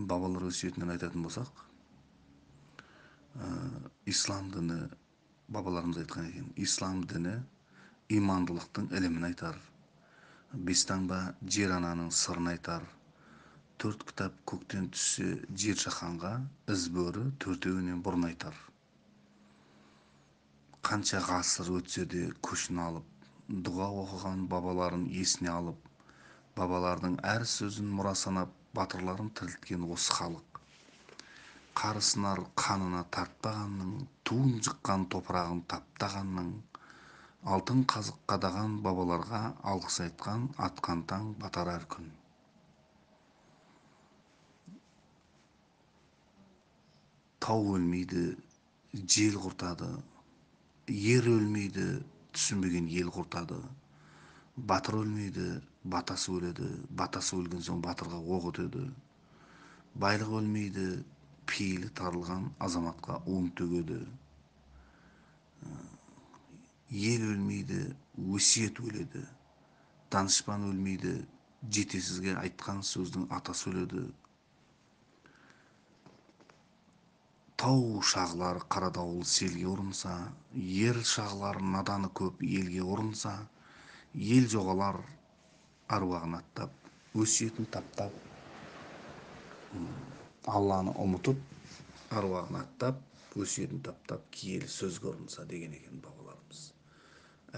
бабалар өсиетінен айтатын болсақ, ислам діні, бабаларымыз айтқан екен, ислам діні имандылықтың ілімін айтар, бес таңба жер ананың сырын айтар, төрт кітап көктен түссе жер жаһанға, із бөрі төртеуінен бұрын айтар. Қанша ғасыр өтсе де көшін алып, дұға оқыған бабаларын есіне алып, бабалардың әр сөзін мұра санап, батырларын тірілткен осы халық. Қарысынар қанына тартпағанның, туын жыққан топырағын таптағанның, алтын қазық қадаған бабаларға алғыс айтқан атқан таң батар әр күн. Тау өлмейді, жел құртады, ер өлмейді, түсінбеген ел құртады. Батыр өлмейді, батасы өледі, батасы өлген соң батырға оқ өтеді. Байлық өлмейді, пейілі тарылған азаматқа уын төгеді. Ел өлмейді, өсиет өледі. Данышпан өлмейді, жетесізге айтқан сөздің атасы өледі. Тау шағылар қара дауыл селге ұрынса, ер шағылар наданы көп елге ұрынса, ел жоғалар аруағын аттап, өсиетін таптап, Алланы ұмытып, аруағын аттап, өсиетін таптап, киелі сөзге ұрынса деген екен бабаларымыз.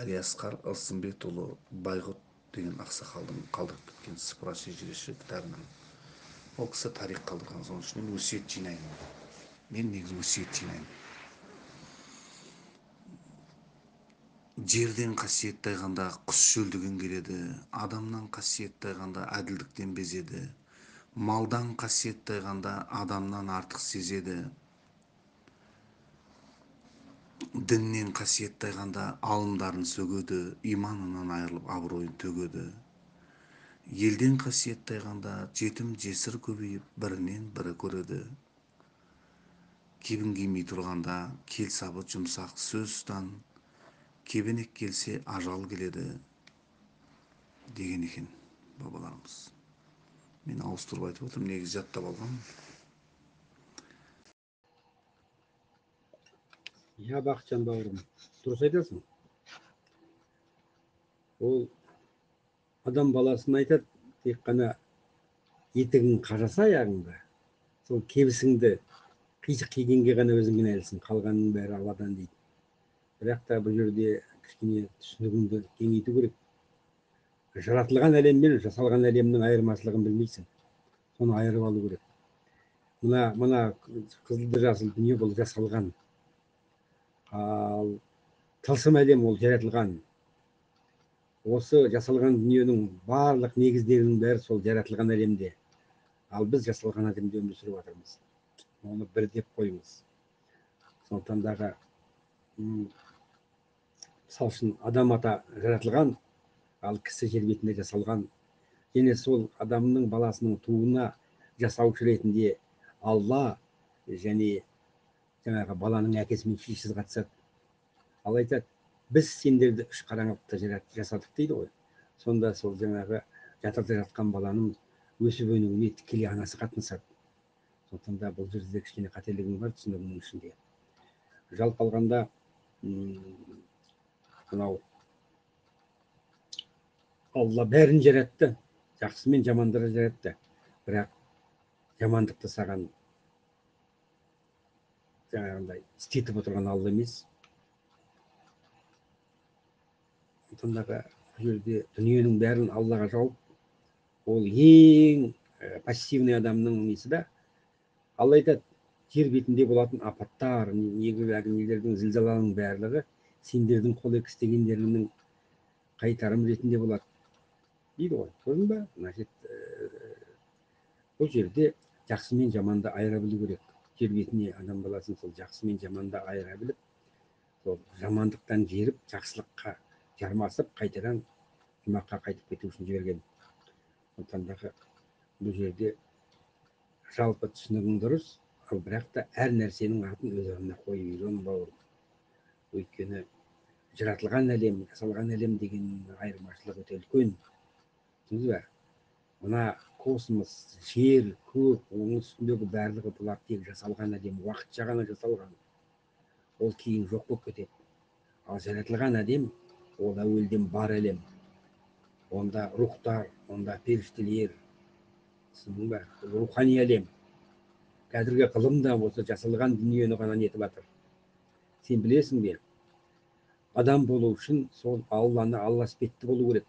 Әлиасқар Ырсымбетұлы Байғұт деген ақсақалдың қалдырып кеткен Сыпыра шежіреші кітабынан. Ол кісі тарих қалдырған, соның ішінен өсиет жинаймын. Мен негізі өсиет жинаймын. Жерден қасиетті айғанда құс шөлдеген келеді, адамнан қасиетті айғанда әділдіктен безеді, малдан қасиетті айғанда адамнан артық сезеді, діннен қасиетті айғанда алымдарын сөгеді, иманынан айырылып абыройын төгеді. Елден қасиетті айғанда жетім жесір көбейіп, бірінен бірі көреді. Кебін кимей тұрғанда келсабы жұмсақ сөз ұстан, кебенек келсе ажал келеді деген екен бабаларымыз. Мен ауыстырып айтып отырмын, негізі жаттап алғам. Я Бақытжан бауырым, дұрыс айтасың. Ол адам баласын айтады, тек қана етігің қажаса аяғыңда, сол кебісіңді қисық кигенге ғана өзің кінәлісің, қалғанның бәрі Алладан дейді. Бірақ та бұл жерде кішкене түсінігіңді кеңейту керек. Жаратылған әлем мен жасалған әлемнің айырмашылығын білмейсің. Соны айырып алу керек. Мына қызылды жасыл дүние бұл жасалған. Ал тылсым әлем ол жаратылған. Осы жасалған дүниенің барлық негіздерінің бәрі сол жаратылған әлемде. Ал біз жасалған әлемде өмір сүріп жатырмыз. Оны бір деп қойыңыз. Сондықтан дағы мысал үшін адам ата жаратылған, ал кісі жер бетінде жасалған. Және сол адамның баласының туына жасаушы ретінде Алла және жаңағы баланың әкесі мен шешесі қатысады. Ал айтады, біз сендерді үш қараңғылықта жасадық дейді ғой. Сонда сол жаңағы жатырда жатқан баланың өсіп өнуіне тікелей анасы қатынасады. Сондықтан да бұл жерде кішкене қателігім бар түсінігімнің ішінде. Жалпы алғанда мынау Алла бәрін жаратты, жақсы мен жамандарды жаратты. Бірақ жамандықты саған жаңағындай істетіп отырған Алла емес. Сондағы бұл жерде дүниенің бәрін Аллаға жауып, ол ең пассивный адамның несі да. Алла айтады, жер бетінде болатын апаттар, нелердің зілзаланың барлығы сендердің қол істегендеріңнің қайтарым ретінде болады дейді ғой. Көрдің ба? Значит, бұл жерде жақсы мен жаманды айыра білу керек. Жер бетіне адам баласын сол жақсы мен жаманды айыра біліп, сол жамандықтан жеріп, жақсылыққа жармасып, қайтадан жұмаққа қайтып кету үшін жіберген. Сондықтан бұл жерде жалпы түсінігің дұрыс, ал бірақ та әр нәрсенің атын өз орнына қойып үйрен бауырым. Өйткені жаратылған әлем, жасалған әлем деген айырмашылық өте үлкен. Түсіндіңіз бе? Мына космос, жер, көк, оның үстіндегі барлығы бұлар тек жасалған әдем, уақытша ғана жасалған. Ол кейін жоқ болып кетеді. Ал жаратылған әдем ол әуелден бар әлем. Онда рухтар, онда періштелер, түсіндің бе? Рухани әлем. Қазіргі ғылым да осы жасалған дүниені ғана нетіп жатыр. Сен білесің бе? Адам болу үшін сол Алланы Алла іспетті болу керек.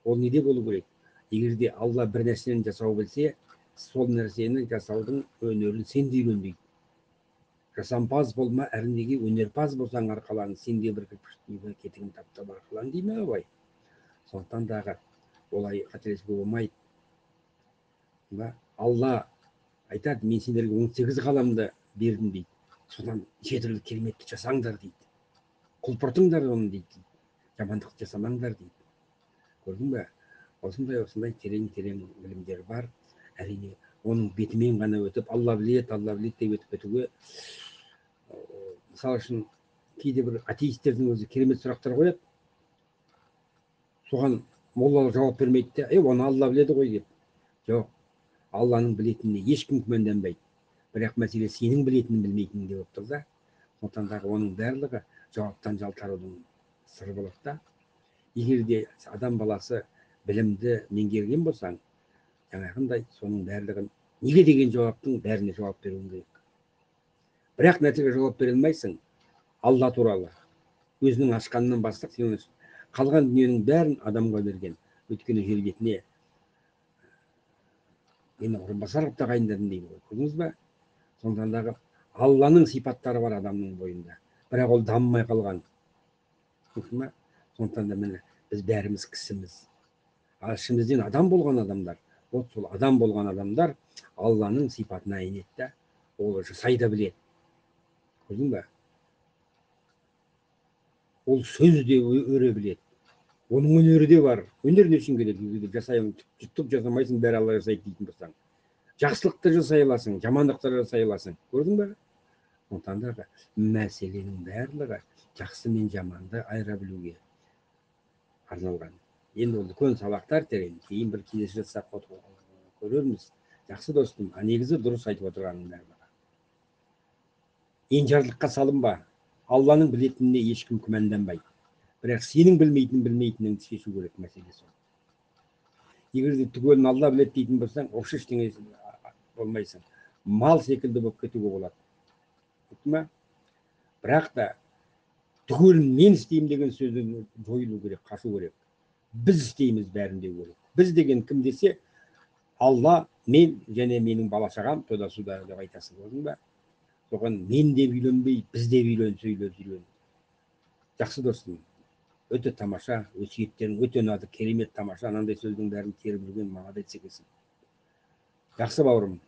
Ол неде болу керек? Егер де Алла бір нәрсені жасау білсе, сол нәрсені жасаудың өнерін сен де үйрен дейді. Жасампаз болма, әріндегі өнерпаз болсаң арқалан, сен де бір кірпіштің кетігін таптап арқалан дей ме абай? Сондықтан дағы олай қателесуге болмайды. Алла айтады, мен сендерге 18 ғаламды бердім дейді. Содан жетірлік кереметті жасаңдар дейді. Құлпыртыңдар оны дейді. Жамандық жасамаңдар дейді. Көрдің бе? Осындай терең білімдер бар. Әрине, оның бетімен ғана өтіп, Алла білет деп өтіп кетуге, мысалы үшін кейде бір атеистердің өзі керемет сұрақтар қояды. Соған моллалар жауап бермейді де, оны Алла біледі ғой деп. Жоқ, Алланың білетініне ешкім күмәнданбайды. Бірақ мәселе сенің білетінін білмейтінің де болып тұр да. Сондықтан дағы оның барлығы жауаптан жалтарудың сыры болады да. Егер де адам баласы білімді меңгерген болсаң, жаңағындай соның барлығын неге деген жауаптың бәріне жауап беруің керек. Бірақ нәрсеге жауап бере алмайсың. Алла туралы өзінің ашқанынан бастап сен қалған дүниенің бәрін адамға берген. Өйткені жер бетіне мені орынбасар қылып тағайындадым дейді ғой. Көрдіңіз бе? Сондықтан дағы Алланың сипаттары бар адамның бойында. Бірақ ол дамымай қалған. Сондықтан да міне біз бәріміз кісіміз. Ал ішімізден адам болған адамдар, вот сол адам болған адамдар Алланың сипатына енеді да, ол жасай да біледі. Көрдің бе? Ол сөз де өре біледі. Оның өнері де бар. Өнер не үшін келеді? Жасаймын, жұттып жасамайсың, бәрі Алла жасайды дейтін болсаң. Жақсылықты жасай аласың, жамандықты жасай аласың. Көрдің бе? Сондықтан да мәселенің барлығы жақсы мен жаманды айыра білуге арналған. Енді ол үлкен сабақтар терең, кейін бір кездесіп жатсақ көрерміз. Жақсы достым, негізі дұрыс айтып отырғаның барлығы. Енжарлыққа салынба. Алланың білетініне ешкім күмәнданбайды. Бірақ сенің білмейтініңді шешу керек, мәселе сол. Егер де түгелін Алла біледі дейтін болсаң, осы ештеңе болмайсың. Мал секілді болып кетуге болады. Бірақ та түгелін мен істеймін деген сөзден жойылу керек, қашу керек. Біз істейміз бәрін деу керек. Біз деген кім десе, Алла, мен және менің бала шағам тода суда деп айтасың, көрдің бе? Соған мен де үйленбей, біз де үйлен. Жақсы достым, өте тамаша, өсиеттерің өте ұнады, керемет тамаша, анандай сөздің бәрін теріп жүрген молодец екенсің. Жақсы бауырым.